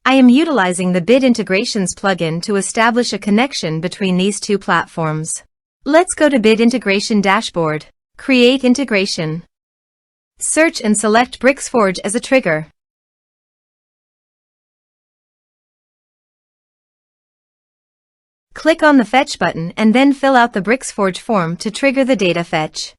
I am utilizing the Bit Integrations plugin to establish a connection between these two platforms. Let's go to Bit Integration Dashboard. Create integration. Search and select Bricksforge as a trigger. Click on the Fetch button and then fill out the Bricksforge form to trigger the data fetch.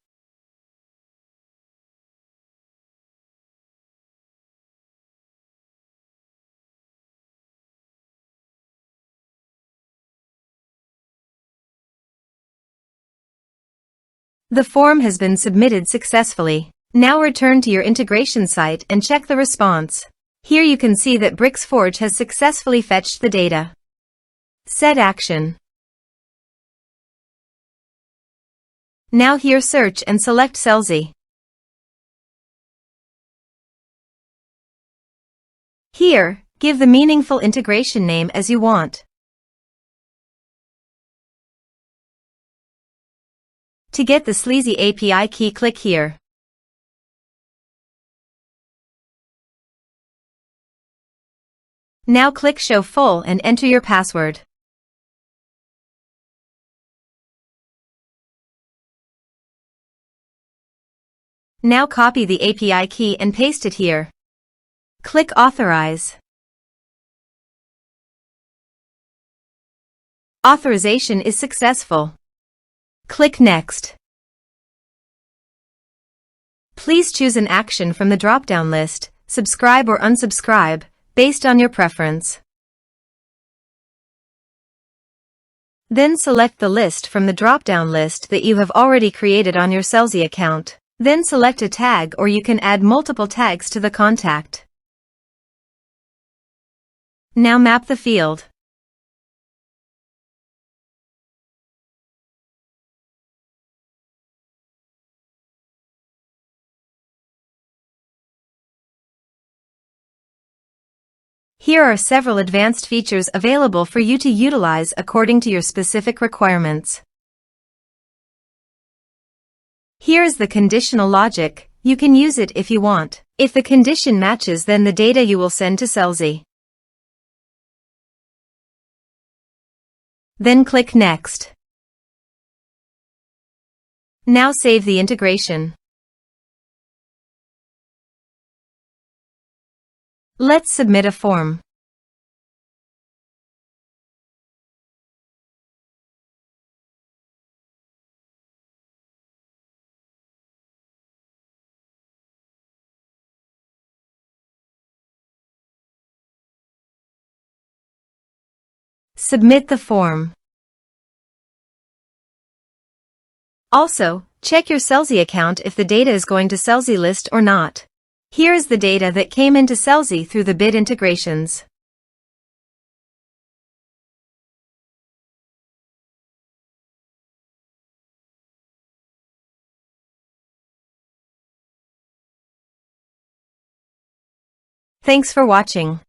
The form has been submitted successfully. Now return to your integration site and check the response. Here you can see that Bricksforge has successfully fetched the data. Set action. Now here search and select Selzy. Here, give the meaningful integration name as you want. To get the Selzy API key, click here. Now click Show Full and enter your password. Now copy the API key and paste it here. Click Authorize. Authorization is successful. Click Next. Please choose an action from the drop-down list, subscribe or unsubscribe, based on your preference. Then select the list from the drop-down list that you have already created on your Selzy account. Then select a tag, or you can add multiple tags to the contact. Now map the field. Here are several advanced features available for you to utilize according to your specific requirements. Here is the conditional logic. You can use it if you want. If the condition matches, then the data you will send to Selzy. Then click Next. Now save the integration. Let's submit a form. Submit the form. Also, check your Selzy account if the data is going to Selzy list or not. Here is the data that came into Selzy through the Bit Integrations. Thanks for watching.